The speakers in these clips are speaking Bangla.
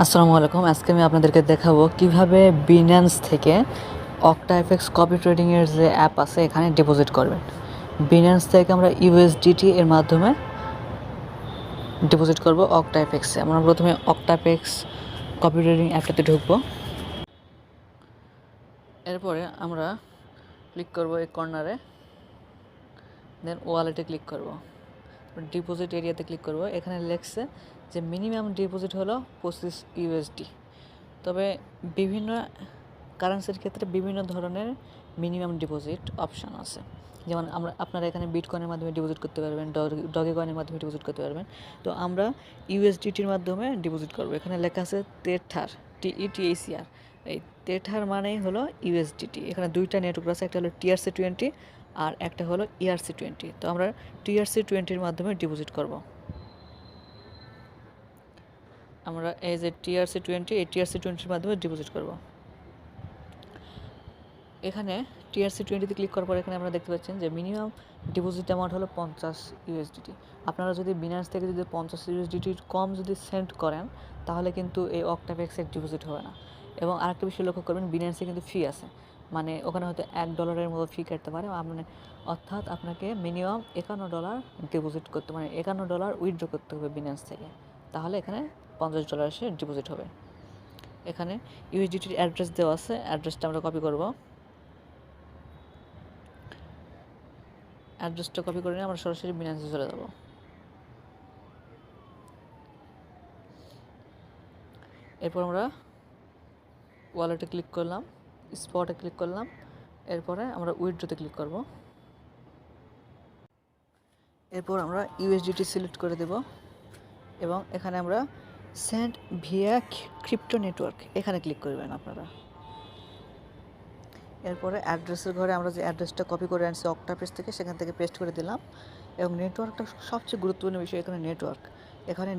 আসসালামু আলাইকুম। আজকে আমি আপনাদেরকে দেখাবো কিভাবে বিন্যান্স থেকে অক্টাফ্যাক্স কপি ট্রেডিং এর যে অ্যাপ আছে এখানে ডিপোজিট করবেন। বিন্যান্স থেকে আমরা ইউএসডিটি এর মাধ্যমে ডিপোজিট করব অক্টাফ্যাক্সে। আমরা প্রথমে অক্টাফ্যাক্স কপি ট্রেডিং অ্যাপটাতে ঢুকবো। এরপরে আমরা ক্লিক করব এই কর্নারে, দেন ওয়ালেটে ক্লিক করব, ডিপোজিট এরিয়াতে ক্লিক করব। এখানে লেখছে যে মিনিমাম ডিপোজিট হলো 25 ইউএসডি। তবে বিভিন্ন কারেন্সির ক্ষেত্রে বিভিন্ন ধরনের মিনিমাম ডিপোজিট অপশান আছে। যেমন আপনারা এখানে বিটকয়েনের মাধ্যমে ডিপোজিট করতে পারবেন, ডগে কয়েনের মাধ্যমে ডিপোজিট করতে পারবেন। তো আমরা ইউএসডিটির মাধ্যমে ডিপোজিট করব। এখানে লেখা আছে তেথার, TETHR। এই তেথার মানেই হলো ইউএসডিটি। এখানে দুইটা নেটওয়ার্ক আছে, একটা হলো TRC20 আর একটা হলো ERC20। তো আমরা TRC20-র মাধ্যমে ডিপোজিট করব। আমরা এই যে TRC20, এই TRC20-র মাধ্যমে ডিপোজিট করব। এখানে TRC20-তে ক্লিক করার পর এখানে আমরা দেখতে পাচ্ছেন যে মিনিমাম ডিপোজিট অ্যামাউন্ট হলো 50 ইউএসডিটি। আপনারা যদি বিনান্স থেকে যদি 50 ইউএসডিটির কম যদি সেন্ড করেন তাহলে কিন্তু এই অক্টাফ্যাক্সের ডিপোজিট হবে না। এবং আরেকটা বিষয় লক্ষ্য করবেন, বিনান্সে কিন্তু ফি আছে, মানে ওখানে হয়তো $1 মতো ফি কাটতে পারে। মানে অর্থাৎ আপনাকে মিনিমাম $51 ডিপোজিট করতে, মানে $51 উইথড্র করতে হবে বিনান্স থেকে, তাহলে এখানে $50 এসে ডিপোজিট হবে। এখানে ইউএসডিটির অ্যাড্রেস দেওয়া আছে, অ্যাড্রেসটা আমরা কপি করব। অ্যাড্রেসটা কপি করে নিয়ে আমরা সরাসরি বিনান্সে চলে যাব। এরপর আমরা ওয়ালেটে ক্লিক করলাম, স্পটে ক্লিক করলাম, এরপরে আমরা উইথড্রতে ক্লিক করব। এরপর আমরা ইউএসডিটি সিলেক্ট করে দেব এবং এখানে আমরা সেন্ড ভিয়া ক্রিপ্টো নেটওয়ার্ক এখানে ক্লিক করবেন আপনারা। এরপরে অ্যাড্রেসের ঘরে আমরা যে অ্যাড্রেসটা কপি করে আনছি অক্টাফ্যাক্স থেকে, সেখান থেকে পেস্ট করে দিলাম। এবং নেটওয়ার্কটা সবচেয়ে গুরুত্বপূর্ণ বিষয়, এখানে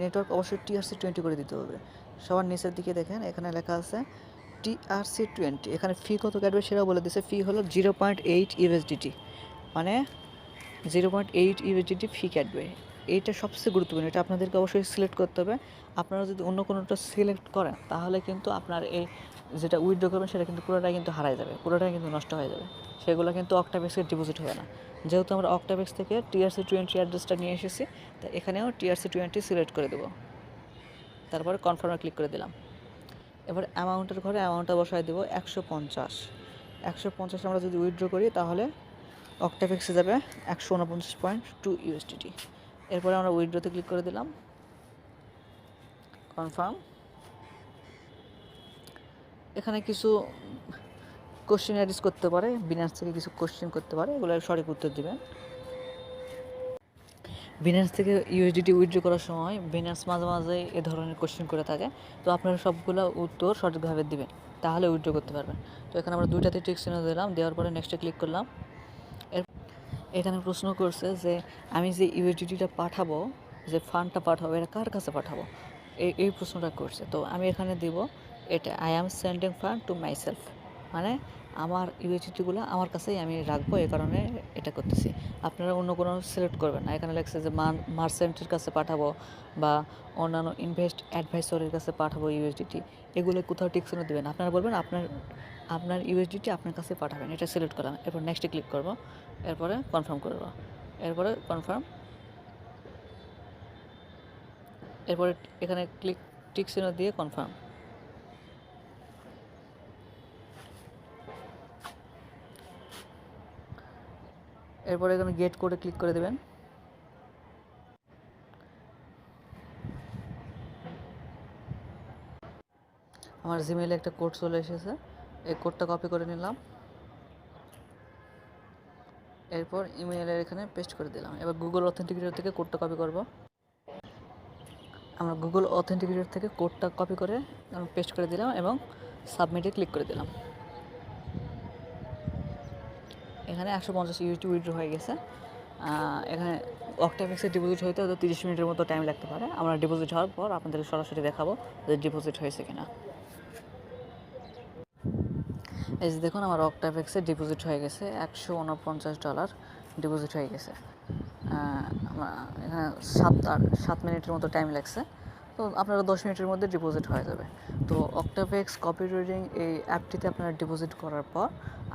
নেটওয়ার্ক অবশ্যই TRC20 করে দিতে হবে। সবার নিচের দিকে দেখেন এখানে লেখা আছে TRC20। এখানে ফি কত কাটবে সেটাও বলে দিচ্ছে। ফি হলো 0.8 ইউএসডিটি, মানে 0.8 ইউএসডিটি ফি কাটবে। এইটা সবচেয়ে গুরুত্বপূর্ণ, এটা আপনাদেরকে অবশ্যই সিলেক্ট করতে হবে। আপনারা যদি অন্য কোনোটা সিলেক্ট করেন তাহলে কিন্তু আপনার এই যেটা উইথড্র করবেন সেটা কিন্তু পুরোটাই কিন্তু হারাই যাবে, পুরোটাই কিন্তু নষ্ট হয়ে যাবে। সেগুলো কিন্তু অক্টাফ্যাক্সে ডিপোজিট হবে না। যেহেতু আমরা অক্টাফ্যাক্স থেকে TRC20 অ্যাড্রেসটা নিয়ে এসেছি, তো এখানেও TRC20 সিলেক্ট করে দেবো। তারপরে কনফার্মে ক্লিক করে দিলাম। এবার অ্যামাউন্টের ঘরে অ্যামাউন্টটা বসায় দেবো 150 আমরা যদি উইথড্র করি তাহলে অক্টাফ্যাক্সে যাবে 149.2 ইউএসডিটি। এরপরে আমরা উইথড্রতে ক্লিক করে দিলাম, কনফার্ম। এখানে কিছু কোশ্চেন অ্যাডিস করতে পারে, বিনান্স থেকে কিছু কোশ্চেন করতে পারে, এগুলো সঠিক উত্তর দেবেন। বিনান্স থেকে ইউএসডিটি উইথড্র করার সময় বিনান্স মাঝে মাঝে এ ধরনের কোশ্চেন করে থাকে, তো আপনারা সবগুলো উত্তর সঠিকভাবে দিবেন, তাহলে উইথড্র করতে পারবেন। তো এখানে আমরা দুইটাতে টিক চিহ্ন দিলাম, দেওয়ার পরে নেক্সটে ক্লিক করলাম। এখানে প্রশ্ন করছে যে আমি যে ইউএসডিটিটা পাঠাবো, যে ফান্ডটা পাঠাবো, এটা কার কাছে পাঠাবো, এই প্রশ্নটা করছে। তো আমি এখানে দিব এটা I am sending fund to my self, মানে আমার ইউএসডিটিগুলো আমার কাছেই আমি রাখবো, এই কারণে এটা করতেছি। আপনারা অন্য কোনো সিলেক্ট করবেন না। এখানে লেখছে যে মার্চেন্টের কাছে পাঠাবো বা অন্যান্য ইনভেস্ট অ্যাডভাইসরের কাছে পাঠাবো ইউএসডিটি, এগুলো কোথাও টিক চিহ্ন দেবেন। আপনারা বলবেন আপনার ইউএসডিটি আপনার কাছে পাঠাবেন, এটা সিলেক্ট করলাম। এরপর নেক্সটে ক্লিক করব, এরপরে কনফার্ম করব, এরপরে কনফার্ম। এরপরে এখানে টিক চিহ্ন দিয়ে কনফার্ম। এরপরে এখানে গেট কোডে ক্লিক করে দেবেন। আমার জিমেইলে একটা কোড চলে এসেছে, এই কোডটা কপি করে নিলাম। এরপর ইমেইলের এখানে পেস্ট করে দিলাম। এবার গুগল অথেন্টিকেটর থেকে কোডটা কপি করব। আমরা গুগল অথেন্টিকেটর থেকে কোডটা কপি করে পেস্ট করে দিলাম এবং সাবমিটে ক্লিক করে দিলাম। এখানে 150 ইউএসডি উইথড্র হয়ে গেছে। এখানে অক্টাফ্যাক্সে ডিপোজিট হইতে হয়তো 30 মিনিটের মতো টাইম লাগতে পারে। আমরা ডিপোজিট হওয়ার পর আপনাদের সরাসরি দেখাবো যে ডিপোজিট হয়েছে কিনা। এই যে দেখুন আমার অক্টাফ্যাক্সে ডিপোজিট হয়ে গেছে, $149 ডিপোজিট হয়ে গেছে। এখানে 7 মিনিটের মতো টাইম লাগছে। তো আপনারা 10 মিনিটের মধ্যে ডিপোজিট হয়ে যাবে। তো অক্টাফেক্স কপি ট্রেডিং এই অ্যাপটিতে আপনারা ডিপোজিট করার পর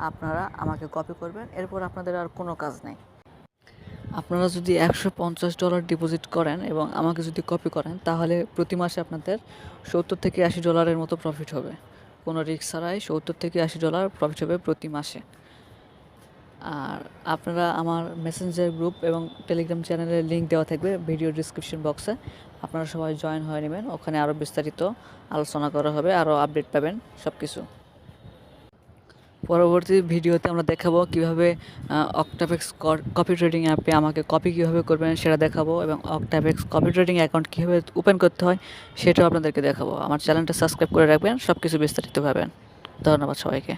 আপনারা আমাকে কপি করবেন, এরপর আপনাদের আর কোনো কাজ নেই। আপনারা যদি $150 ডিপোজিট করেন এবং আমাকে যদি কপি করেন, তাহলে প্রতি মাসে আপনাদের $70 থেকে $80 মতো প্রফিট হবে। কোনো রিস্ক ছাড়াই $70 থেকে $80 প্রফিট হবে প্রতি মাসে। আর আপনারা আমার মেসেঞ্জার গ্রুপ এবং টেলিগ্রাম চ্যানেলের লিঙ্ক দেওয়া থাকবে ভিডিও ডিসক্রিপশন বক্সে, আপনারা সবাই জয়েন হয়ে নেবেন। ওখানে আরও বিস্তারিত আলোচনা করা হবে, আরও আপডেট পাবেন সব কিছু। পরবর্তী ভিডিওতে আমরা দেখাবো কীভাবে অক্টাফেক্স কপি ট্রেডিং অ্যাপে আমাকে কপি কীভাবে করবেন সেটা দেখাবো, এবং অক্টাফেক্স কপি ট্রেডিং অ্যাকাউন্ট কীভাবে ওপেন করতে হয় সেটাও আপনাদেরকে দেখাবো। আমার চ্যানেলটা সাবস্ক্রাইব করে রাখবেন, সব কিছু বিস্তারিত পাবেন। ধন্যবাদ সবাইকে।